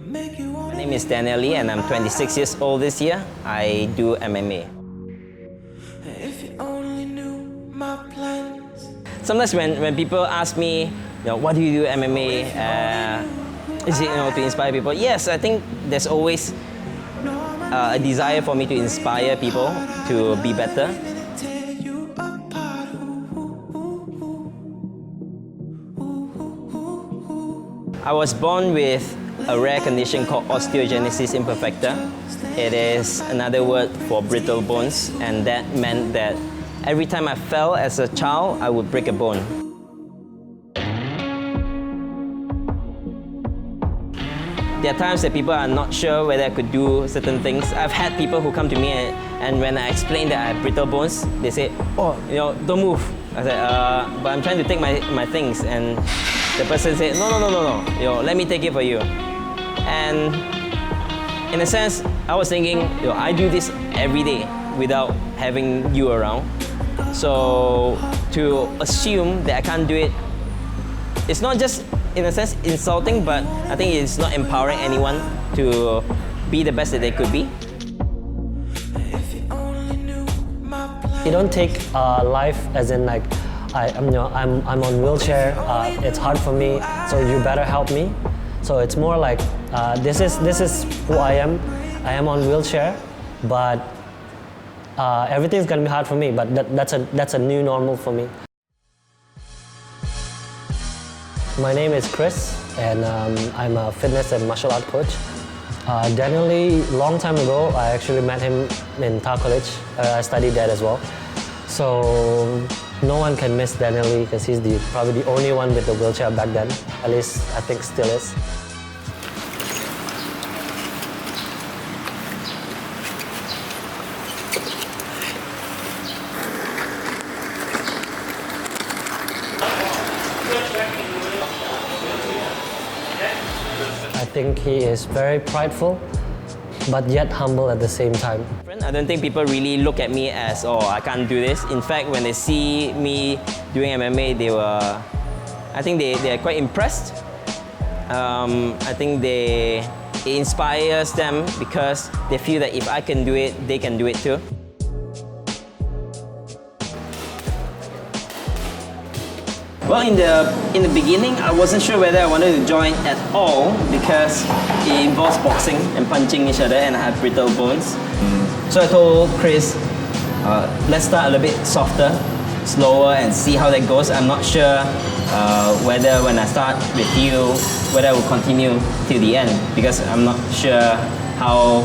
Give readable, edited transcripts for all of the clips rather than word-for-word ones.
My name is Daniel Lee and I'm 26 years old this year. I do MMA. Sometimes when people ask me, what do you do MMA? Is it to inspire people? Yes, I think there's always a desire for me to inspire people to be better. I was born with a rare condition called osteogenesis imperfecta. It is another word for brittle bones, and that meant that every time I fell as a child, I would break a bone. There are times that people are not sure whether I could do certain things. I've had people who come to me and when I explain that I have brittle bones, they say, oh, don't move. I said, but I'm trying to take my things. And the person said, no, let me take it for you. And in a sense, I was thinking, I do this every day without having you around. So to assume that I can't do it, it's not just, in a sense, insulting, but I think it's not empowering anyone to be the best that they could be. You don't take life as in like, I'm on wheelchair, it's hard for me, so you better help me. So it's more like, this is who I am. I am on wheelchair, but everything's gonna be hard for me, but that's a new normal for me. My name is Chris, and I'm a fitness and martial art coach. Daniel Lee, long time ago, I actually met him in Tycore College. I studied that as well. So no one can miss Daniel Lee because he's probably the only one with the wheelchair back then. At least I think still is. I think he is very prideful, but yet humble at the same time. I don't think people really look at me as, oh, I can't do this. In fact, when they see me doing MMA, I think they're quite impressed. I think it inspires them because they feel that if I can do it, they can do it too. Well, in the beginning, I wasn't sure whether I wanted to join at all because it involves boxing and punching each other, and I have brittle bones. So I told Chris, let's start a little bit softer, slower, and see how that goes. I'm not sure whether when I start with you, whether I will continue till the end because I'm not sure how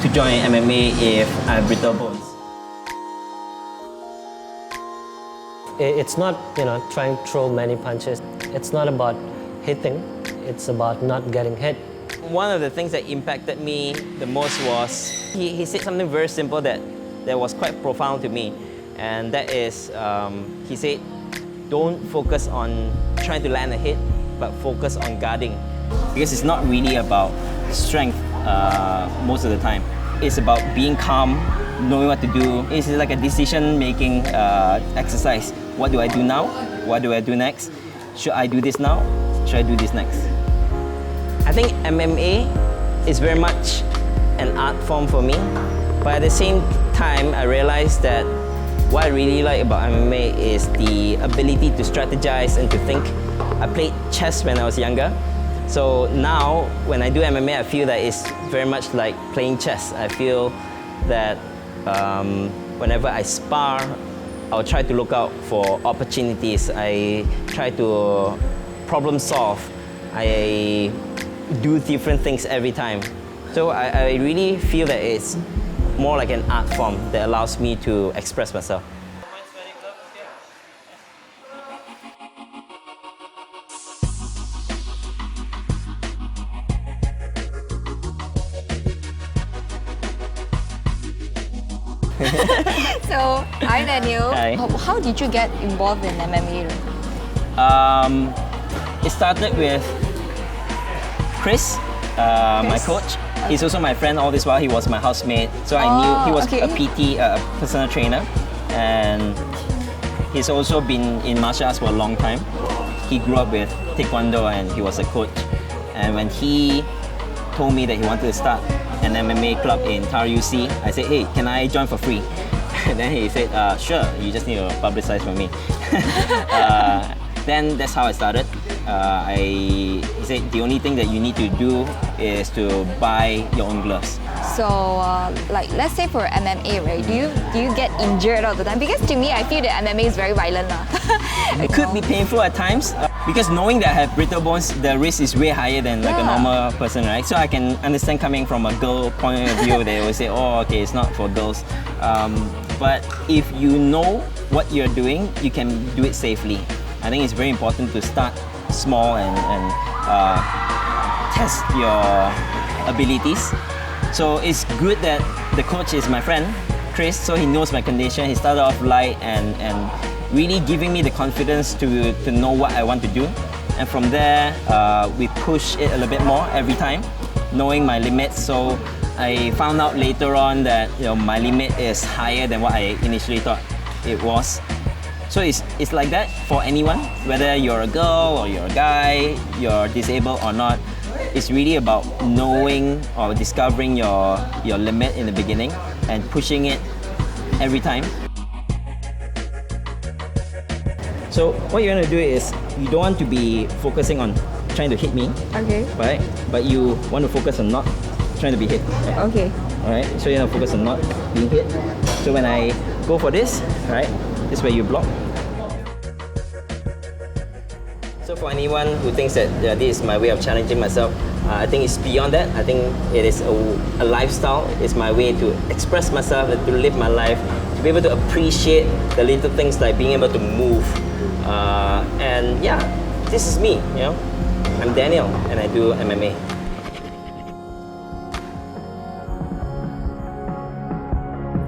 to join MMA if I have brittle bones. It's not, trying to throw many punches. It's not about hitting, it's about not getting hit. One of the things that impacted me the most was he said something very simple that was quite profound to me, and that is he said, don't focus on trying to land a hit, but focus on guarding. Because it's not really about strength most of the time. It's about being calm, knowing what to do. It's like a decision-making exercise. What do I do now? What do I do next? Should I do this now? Should I do this next? I think MMA is very much an art form for me, but at the same time, I realized that what I really like about MMA is the ability to strategize and to think. I played chess when I was younger, so now when I do MMA, I feel that it's very much like playing chess. I feel that whenever I spar, I'll try to look out for opportunities. I try to problem solve. I do different things every time. So I really feel that it's more like an art form that allows me to express myself. So, hi Daniel. Hi. How did you get involved in MMA? It started with Chris, my coach. He's also my friend all this while. He was my housemate. So I knew he was a PT, a personal trainer. And He's also been in martial arts for a long time. He grew up with Taekwondo and he was a coach. And when he told me that he wanted to start an MMA club in Tar UC, I said, hey, can I join for free? And then he said, sure, you just need to publicize for me. Then that's how I started. He said the only thing that you need to do is to buy your own gloves. So, like, let's say for MMA, right? Do you get injured all the time? Because to me, I feel that MMA is very violent. It could be painful at times because knowing that I have brittle bones, the risk is way higher than like a normal person, right? So I can understand coming from a girl point of view, they will say, oh, okay, it's not for girls. But if you know what you're doing, you can do it safely. I think it's very important to start small and test your abilities. So it's good that the coach is my friend, Chris, so he knows my condition. He started off light and really giving me the confidence to know what I want to do. And from there, we push it a little bit more every time, knowing my limits. So I found out later on that my limit is higher than what I initially thought it was. So it's like that for anyone, whether you're a girl or you're a guy, you're disabled or not. It's really about knowing or discovering your limit in the beginning and pushing it every time. So what you're going to do is you don't want to be focusing on trying to hit me, Okay. right? But you want to focus on not trying to be hit. Right? Okay. Alright, so you have to focus on not being hit. So when I go for this, right, this is where you block. So for anyone who thinks that this is my way of challenging myself, I think it's beyond that. I think it is a lifestyle. It's my way to express myself, to live my life, to be able to appreciate the little things like being able to move. And yeah, this is me, I'm Daniel and I do MMA.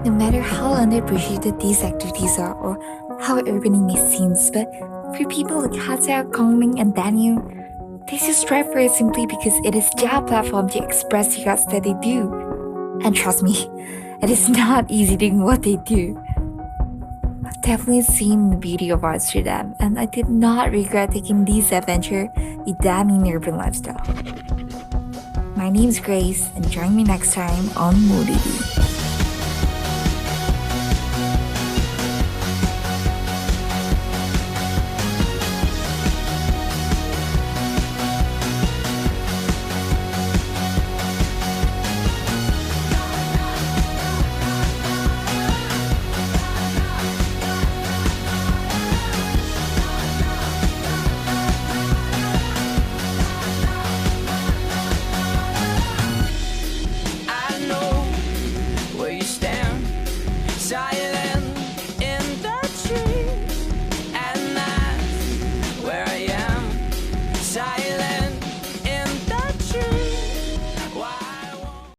No matter how underappreciated these activities are or how urban it may seem, but for people like Hatha, Kongming, and Daniel, they just strive for it simply because it is their platform to express the arts that they do. And trust me, it is not easy doing what they do. I've definitely seen the beauty of arts through them, and I did not regret taking this adventure with them in urban lifestyle. My name's Grace, and join me next time on Moody.